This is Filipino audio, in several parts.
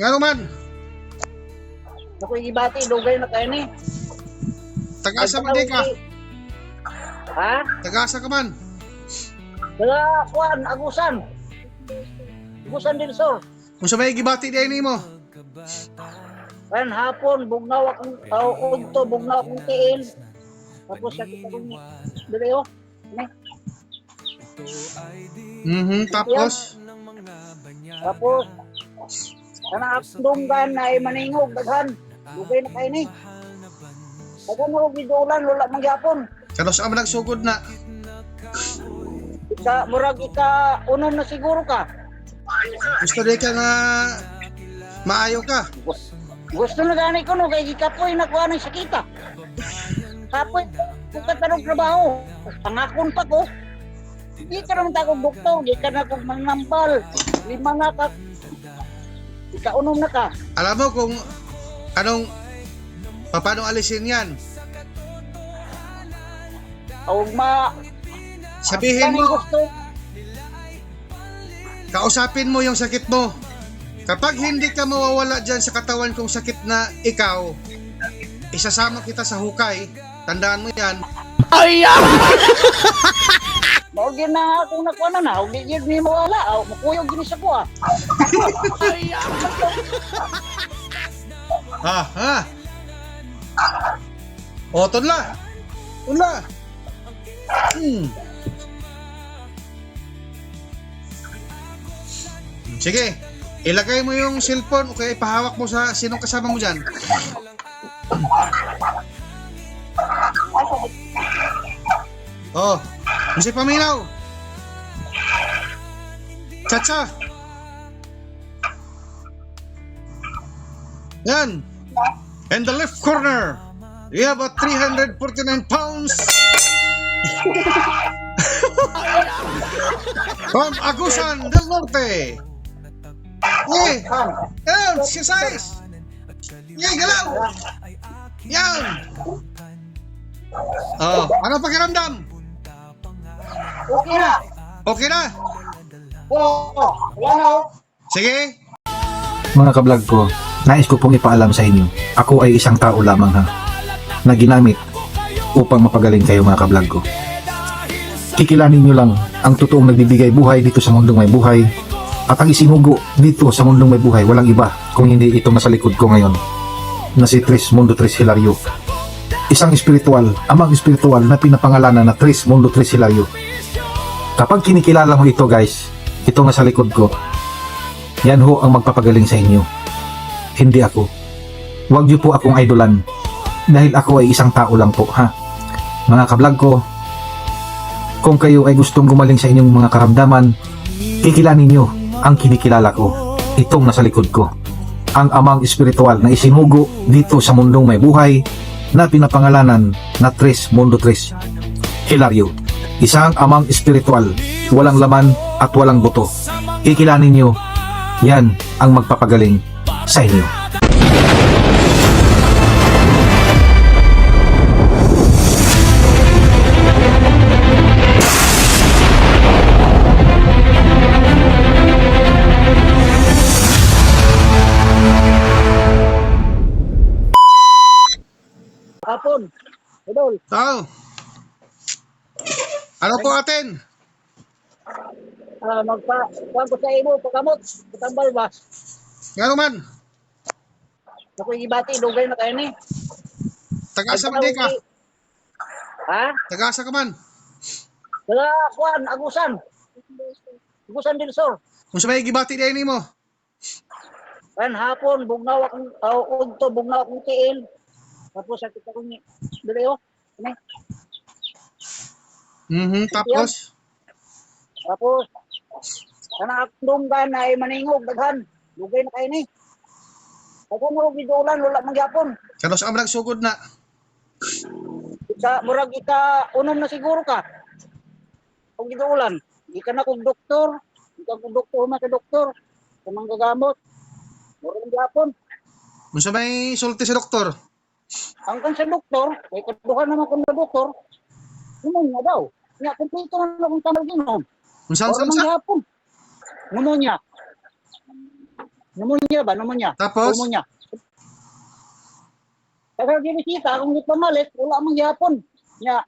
Nga naman, Ako ibati, dugay na kayo ni. taga-asa man di ka? Ha? Taga-asa ka man? Kaya, kuan, agusan. Agusan din, sir. Kung sa may gibati di ni mo? Kayan hapon, bugnaw akong ugto, bugnaw akong tiin. Tapos sakit akong dili oh. Tapos? Tapos, kana akong dunggan na ay maningog, daghan. Dugay na kayo ni. Daghan ako bidulan, wala mangyapon. Kano sa man nagsugod na? Murag unom na siguro ka. Gusto di ka nga maayo ka? Gusto na gani ko no, kay gikapoy na kuha ng sakita. Kapoy, kung katarong trabaho, pangakon pa ko. Di ka naman takong doktor, di ka na kong mangnambal. Lima na ka, ikaunom na ka. Alam mo kung paano alisin yan? Sabihin mo, kausapin mo yung sakit mo. Kapag hindi ka mawawala dyan sa katawan kong sakit na ikaw, isasama kita sa hukay. Tandaan mo yan. Ay! Maugin na akong nakuha na, huwag din ni mawala. Makuyog din sa kuha. Ha? O, tunla. Sige, ilagay mo yung cellphone o kaya ipahawak mo sa sinong kasama mo dyan. Oh, si Paminaw. Chacha. Yan. In the left corner, you have a 349 pounds. From Agusan del Norte. Yan, si size. Yan, galaw. Yan. Oh, ano pakiramdam? Okay na. Okay na? Oo, wala. Sige. Mga kablog ko, nais ko pong ipaalam sa inyo, ako ay isang tao lamang na ginamit upang mapagaling kayo mga kablog ko. Kikilanin nyo lang ang totoong nagbibigay buhay dito sa mundong may buhay, at ang isinugo dito sa mundong may buhay, walang iba kung hindi ito nasa likod ko ngayon, na si Tris Mundo Tris Hilario. Isang espiritual, amang espiritual na pinapangalanan na Tris Mundo Tris Hilario. Kapag kinikilala mo ito guys, ito nga sa likod ko, yan ho ang magpapagaling sa inyo. Hindi ako. Huwag niyo po akong idolan, dahil ako ay isang tao lang po, ha? Mga kablog ko, kung kayo ay gustong gumaling sa inyong mga karamdaman, kikilanin niyo ang kinikilala ko, itong nasa likod ko, ang amang espiritual na isinugo dito sa mundong may buhay, na pinapangalanan na Tris Mundo Tris Hilario. Isang amang espiritual, walang laman at walang buto. Kikilanin niyo, yan ang magpapagaling sa inyo. Hapon. Idol. Tao. Ano po atin? Kuhan ko sa imo, pagkamot. Patambal ba? Nga naman, Ako ibati, dugay na kayo ni. taga-asa man di ka? Ha? Taga-asa ka man? Kaya, kuhan, agusan. Agusan din, sir. Kung sa may gibati di ni mo? Kayan hapon, bugnaw akong ugto, bugnaw akong tiin. Tapos sakit akong dili oh. Tapos? Tapos, kana akong dunggan na ay maningog, daghan. Dugay na kayo ni. Ako mo bidulan, wala mangyapon. Kano sa man nagsugod na? Murag unom na siguro ka. Kung bidulan, di ka na kong doktor. Di ka kong doktor, doktor. Sa mga gagamot. Murag mangyapon. Kung sa may sulti sa doktor? Ang kan sa doktor, may kaduhan naman kung na doktor. Pneumonia daw. Nga, kumpleto na akong tamal ginom. Kung saan? Mangyapon. Pneumonia. Pneumonia ba? Pneumonia. Tapos, Pneumonia. Kaya ginisita, kung di pamalit, wala mang yapon. Nya,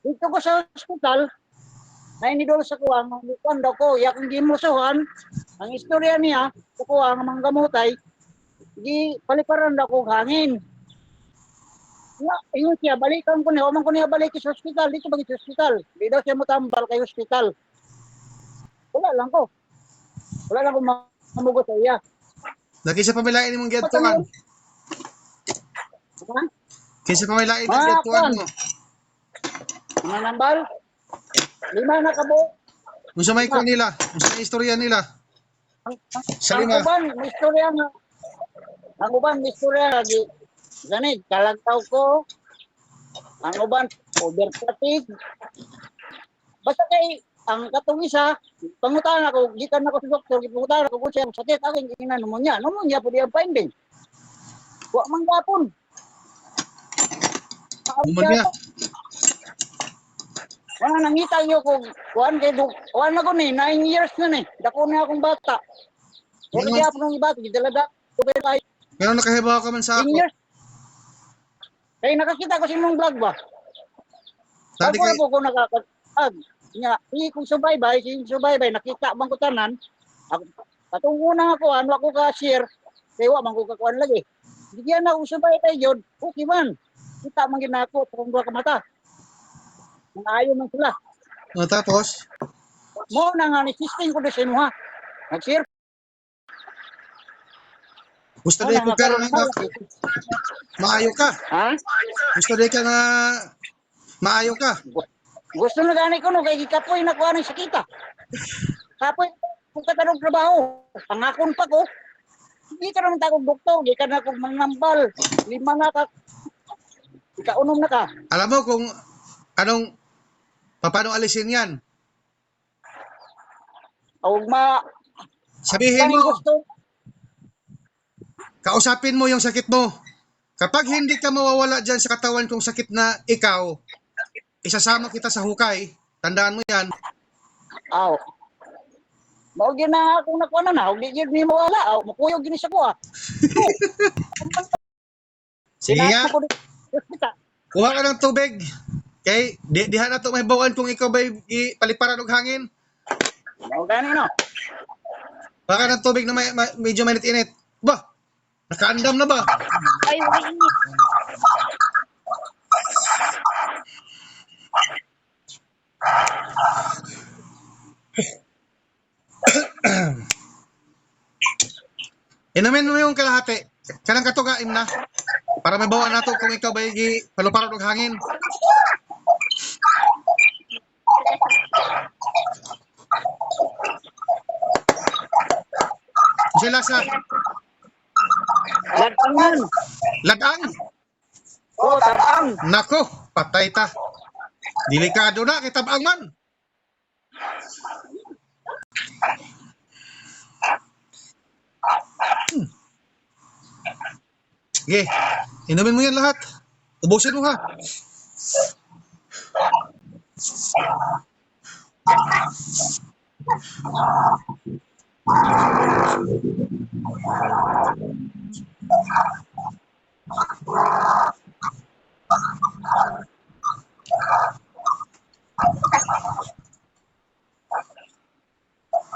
dito ko sa hospital, na inidol sa kuwang, kuwan daw ko, yakong gimusuhan, ang istorya niya, sa kuwang, mga gamutay, di paliparan daw ko hangin. Nga, yun siya, balikan ko niya, umang ko niya balik sa hospital, dito bagi sa hospital. Di daw siya matambal kay hospital. Wala lang ko. Wala lang ko mamugot sa iya. lagi sa pamilain mong Ba't giyadtuan. ano? Ha? Kinsa pamilain ang Mga giyadtuan kwan. mo. Mga nambal. 5 na kabo. Unsa may kwan nila? Unsa may istorya nila? Sa Ang lima. uban, may istorya nga. Ang uban, may istorya nga. Ganit, kalagtaw ko. Ang uban, over fatigue. Basta kay, ang katong isa, pangutan ako, gikan ako sa doktor, pangutan ako kung siya sakit, aking ina pneumonia. Pneumonia po di ang finding. Wa man gapon. Pneumonia. Wala nangita niyo kung kuan kay kuan na ko ni 9 years na ni. Dako na akong bata. Wala Ano? kaya ako nung bata, gidalaga. Tubay kay Pero nakahibaw ka man sa 10 ako. years. Kaya nakakita ko sa imong vlog ba? Tadi Ako kay na po ko nakakatag. Nga, hindi kong subaybay, nakita man ko tanan. Ako, katong una ako, ano ako ka-share, kaya wa man ko kakuan lagi. Bigyan na akong subaybay yun, okay man. Kita man ginako, kung dua ka mata. Mga ayaw man sila. tapos Mo na nga, nisisting ko na sa inyo ha. Nag-share gusto mo di na ko nga ka karon nga maayo ka. ha? Gusto di ka nga maayo ka. Gusto na gani ko no, kay gikapoy na kuha ng sakita. Kapoy, kung katanong trabaho, pangakon pa ko. Hindi ka naman takong doktor, hindi ka na kong mangnambal. 5 na ka, ikaunom na ka. Alam mo kung anong paano alisin yan? O ma, Sabihin kaning mo, gusto, kausapin mo yung sakit mo. Kapag hindi ka mawawala dyan sa katawan kong sakit na ikaw, isasama kita sa hukay. Tandaan mo yan. aw. Mao gyud na akong nakuha na, og di gyud ni mawala, aw, makuyog gini sa ko ah. Sige nga, Ko kita. kuha ka ng tubig. Okay? Diha na ito may bawaan kung ikaw ba'y paliparan og hangin. Mao gani no. Kuha ka ng tubig na medyo mainit-init. Ba, nakaandam na ba? Ay, wala. Inamin mo yung kalahati. Kanang katugaim na. Para may bawaan nato kung ikaw ba'y paluparan og hangin. Sila sa Lagtangan. ladang. O, tabang. Nako, patay ta. Delikado na kay tabang man. Sige, inumin mo yan lahat. Ubusin mo ha.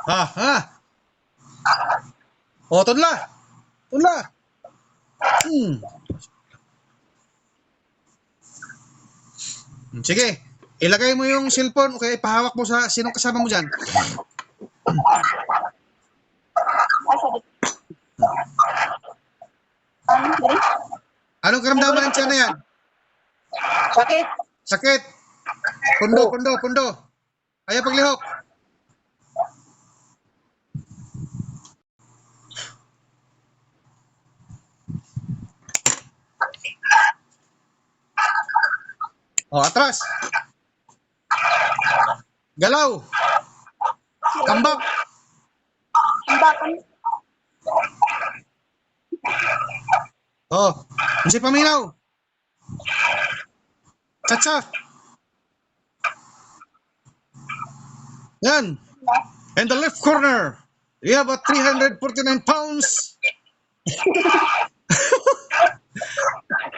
Ha? O, tunla. Tunla. Sige, ilagay mo yung cellphone o kaya ipahawak mo sa sinong kasama mo dyan. Anong karamdaman ng tiyan na yan? Sakit. Sakit. Pundo. Ayaw paglihok. O, atras. Galaw. Tambak. Tambakan. O, kasi paminaw. Chacha. Yan. And the left corner. You have a 349 pounds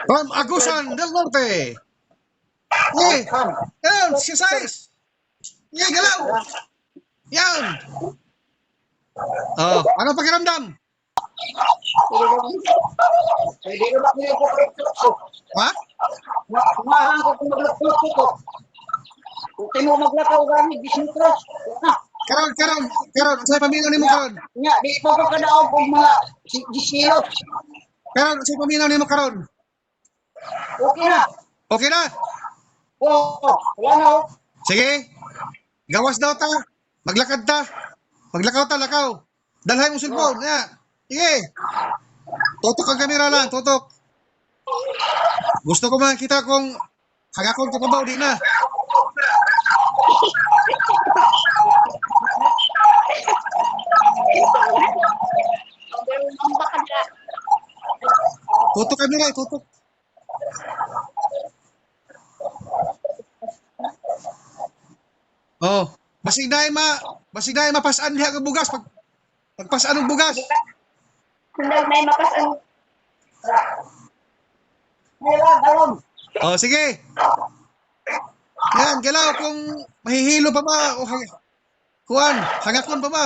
from Agusan del Norte. Yeah. Yan, exercise. Yeah, galaw. Yan. Oh, ano pakiramdam? Hindi ko ba niya ko Ha? Kumahan ko kung maglakaw ko. Kung tayo maglakaw gamit, bisintros. Karon, sa paminaw nimo karon. Nya, di pa ko kadaog kung mga disilot. Karon, sa paminaw nimo karon. Okay na. Okay na? Oo, wala na. Sige. Gawas daw ta. Maglakad ta. Maglakaw ta, lakaw. Dalhay mo cellphone. Ya. Sige. Tutok ang kamera lang, tutok. Gusto ko makita kung hagakon ka pa ba o di na. Tutok kamera, tutok. Oh, basig na mapasaan diha ka bugas pagpasaan og bugas. Kung may mapasan. Wala, dalom. Oh, sige. Yan, galaw kung mahihilo pa ba o kuan, hangakon pa ba?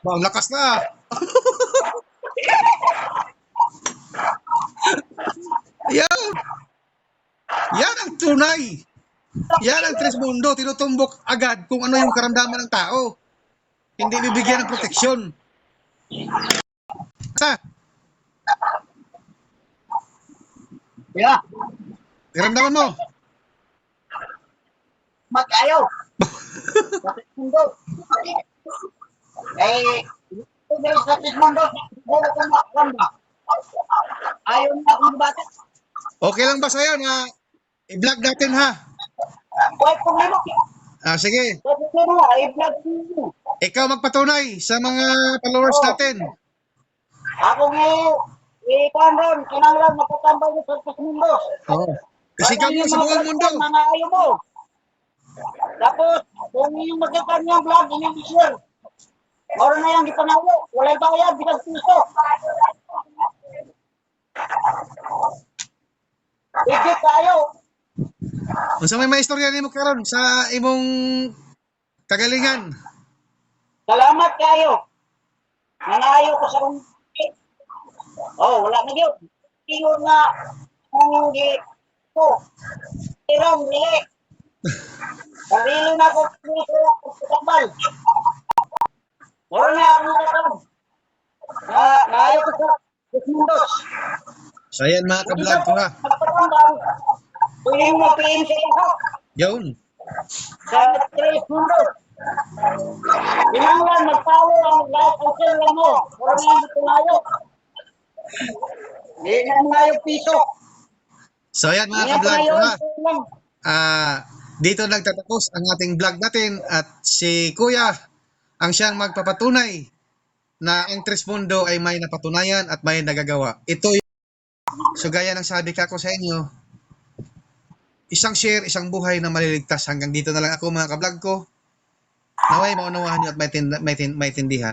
Wow, lakas na. Yan. Yan ang tunay. Yan ang Tres Mundo, tinutumbok agad kung ano yung karamdaman ng tao. Hindi bibigyan ng proteksyon. Sa, Yeah, karamdaman mo. mag-ayaw. Mundo. Ito sa Mundo, wala kang makakanda. Ayaw na akong bata. Okay lang ba sa'yo na i-vlog natin ha? Huwag problema. Sige. Huwag problema, i-vlog mo. Ikaw magpatunay sa mga followers natin. Ako ikuan ron, kinanglan makatambay sa Mundo. Oo. Kasi kami sa buong mundo. Mga ayaw mo. Tapos, kung yung magkakan yung vlog, inyong i-share. Moro na yung ipanayo. Walay bayad, bilang piso. Igit tayo. Unsa may istorya nimo karon sa imong kagalingan? Salamat kayo. Nangayo ko sa kong... Oh, wala na yun. Tingin nga kung di ko. Tirong, dili. Sarili na ko dito sa tambal. Moro na ako nakakam. Nangayo ko sa Mundos. So ayan mga ka-vlog ko ha. Magpapandang. Kung yung mag-PM sa iyo. Yun. Sa Tres Mundos. Pinanglan, magpawo ang lahat ang sila mo. Moro na yung tumayo. Hindi na mga piso. So ayan mga ka-vlog ko ha. Dito nagtatapos ang ating vlog natin at si Kuya ang siyang magpapatunay na ang Tres Mundo ay may napatunayan at may nagagawa. Ito yung so gaya ng sabi ko sa inyo, isang share, isang buhay na maliligtas. Hanggang dito na lang ako mga ka-vlog ko. Naway maunawahan niyo at may tindihan.